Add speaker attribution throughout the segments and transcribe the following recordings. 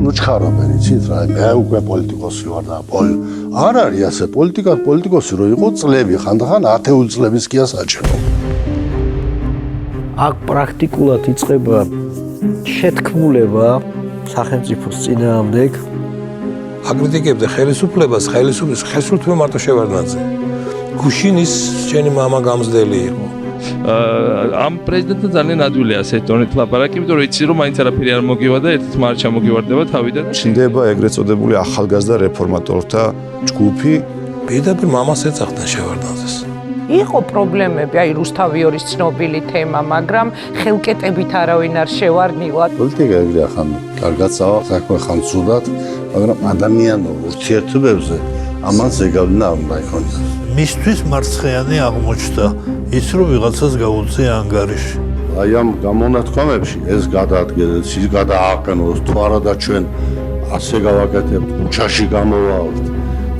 Speaker 1: უჩხარობენ, იცით რა, მე უკვე პოლიტიკოსი ვარ და არ არის ასე პოლიტიკოსი რო იყო წლები, ხანდახან 10 წლების კი ასაჭირო.
Speaker 2: აქ პრაქტიკულად იწყება შეთქმულება სახელმწიფოს წინააღმდეგ.
Speaker 3: აკრიტიკებდა ხელისუფლებას, ხელისუფლების ხესრუთვე მარტო შევარდნაძე. გუშინის ჩემი მამა გამზდელი იყო.
Speaker 4: ამ პრეზიდენტთან ძალიან ადვილია ასეთ ტონით ლაპარაკი, იმიტომ რომ იცი რომ მაინც არაფერი არ მოგივა და ერთით არ ჩამოგივარდება თავიდან.
Speaker 5: ჩნდება ეგრეთ წოდებული ახალგაზრდა რეფორმატორთა ჯგუფი.
Speaker 3: პირდაპირ მამას ეძახდნენ შევარდნაძეს.
Speaker 6: იყო პრობლემები, აი რუსთავიორის ცნობილი თემა, მაგრამ ხელკეტებით არავინ არ შევარდნილა.
Speaker 1: პოლიტიკა ეგრეა ხან კარგად საქმე ხან ცუდად, მაგრამ ადამიანურ ურთიერთობებზე ამან ზეგავლენა არ უნდა იქონდეს.
Speaker 7: მისთვის მარცხიანი აღმოჩნდა ის რომ ვიღაცას გაუწია ანგარიში.
Speaker 1: აი ამ გამონათქვამებში ეს გადაადგეს, ის გადააყენოს, თუ არა და ჩვენ ასე გავაკეთებთ, ქუჩაში გამოვავალთ.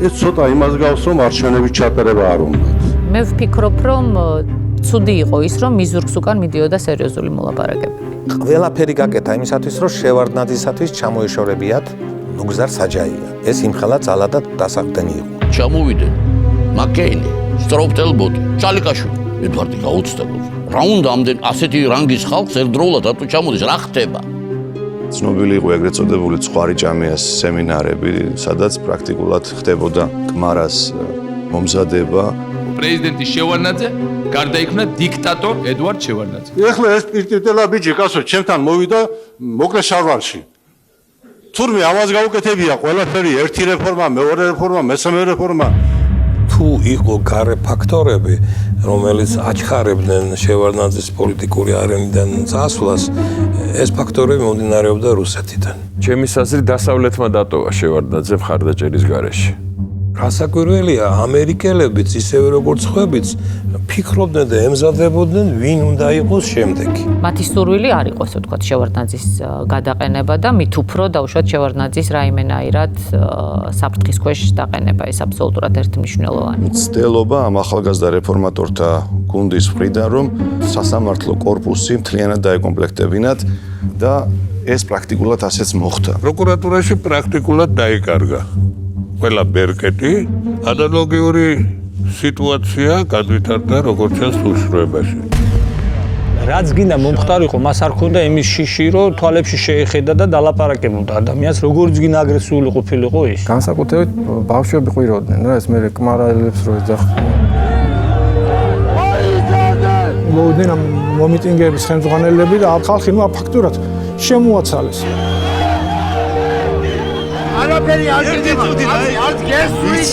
Speaker 1: ეს ცოტა იმას გავს, რომ არჩევნების ჩატარება არ უნდათ.
Speaker 8: მე ვფიქრობ, რომ ცუდი იყო ის, რომ მიზურგს უკან მიდიოდა სერიოზული მოლაპარაკებები.
Speaker 9: ყველაფერი გაკეთა იმისათვის, რომ შევარდნაძისათვის ჩამოეშორებიათ ნუგზარ საჯაია. ეს იმხელა ძალა და დასაყრდენი იყო.
Speaker 10: ჩამოვიდნენ მაკეინი, სტროპტელბოტი, ჩალიკაშვილი. ედვარდი გაუცდელობს. რა უნდა ამდენ ასეთი რანგის ხალხს ერთდროულად რატო ჩამოდის, რა ხდება?
Speaker 5: ცნობილი იყო ეგრეთ წოდებული ცხვარი ჭამიას სემინარები, სადაც პრაქტიკულად ხდებოდა კმარას მომზადება.
Speaker 4: პრეზიდენტი შევარდნაძე გარდაიქმნა დიქტატორ ედვარდ შევარდნაძე.
Speaker 1: ეხლა ეს პირტიტელა ბიჭი კაცო ჩემთან მოვიდა მოკლე შარვალში. თურმე ამას გაუკეთებია ყველაფერი, ერთი რეფორმა, მეორე რეფორმა, მესამე რეფორმა.
Speaker 3: თუ იყო გარე ფაქტორები, რომელიც აჩქარებდნენ შევარდნაძის პოლიტიკური არენიდან წასვლას, ეს ფაქტორები მომდინარეობდა რუსეთიდან.
Speaker 11: ჩემი აზრით დასავლეთმა დატოვა შევარდნაძე მხარდაჭერის გარეშე.
Speaker 3: რასაკვირველია, ამერიკელებიც ისევე როგორც ხვებიც ფიქრობდნენ და ემზადებოდნენ ვინ უნდა იყოს შემდეგი.
Speaker 8: მათი სურვილი არ იყო, ასე ვთქვათ, შევარდნაძის გადაყენება და მით უფრო დაუშვათ შევარდნაძის რაიმენაირად საფრთხის ქვეშ დაყენება, ეს აბსოლუტურად ერთმნიშვნელოვანი.
Speaker 5: მცდელობა ამ ახალგაზრდა რეფორმატორთა გუნდის მხრიდან, რომ სასამართლო კორპუსი მთლიანად დაეკომპლექტებინათ და ეს პრაქტიკულად ასეც მოხდა.
Speaker 7: პროკურატურაში პრაქტიკულად დაიკარგა ყველა ბერკეტი, ანალოგიური სიტუაცია გადვითარდა როგორც ჩანს უშროებაში.
Speaker 2: რაც გინდა მომხდარიყო, მას არ ქონდა იმის შიში, რომ თვალებში შეეხედა და დალაპარაკებოდა ადამიანს, როგორც გინდა აგრესიული ყოფილიყო ის.
Speaker 12: განსაკუთრებით ბავშვები ყვიროდნენ რა, ეს მე კმარალებს რო ეძახდნენ. მოვიდნენ ამ მომიტინგეების ხელმძღვანელები და ხალხი ნუ აფაქტურად შემოაცალეს.
Speaker 13: არაფერი არ გეძება, არ გესვით,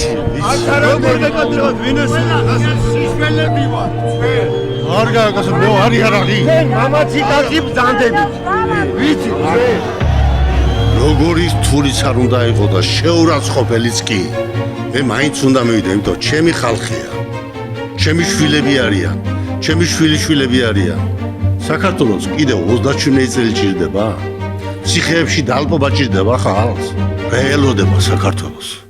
Speaker 13: არ გეკადროთ, ვინოს სისმელები ვარ, ჩვენ.
Speaker 1: არ გაგასო, მე არ არის.
Speaker 13: ჩვენ მამაცი კაცი ბრძანდებით. ვიცი, ჩვენ.
Speaker 1: როგორი თulis არ უნდა იყო და შეურაცხყოფელიც კი. მე მაინც უნდა მივიდე, იმიტომ ჩემი ხალხია. ჩემი შვილები არიან, ჩემი შვილიშვილები არიან. საქართველოს კიდევ 37 წელი ჭირდება? ციხეებში დალპობა ჭირდება ხალხს? ელოდება საქართველოს.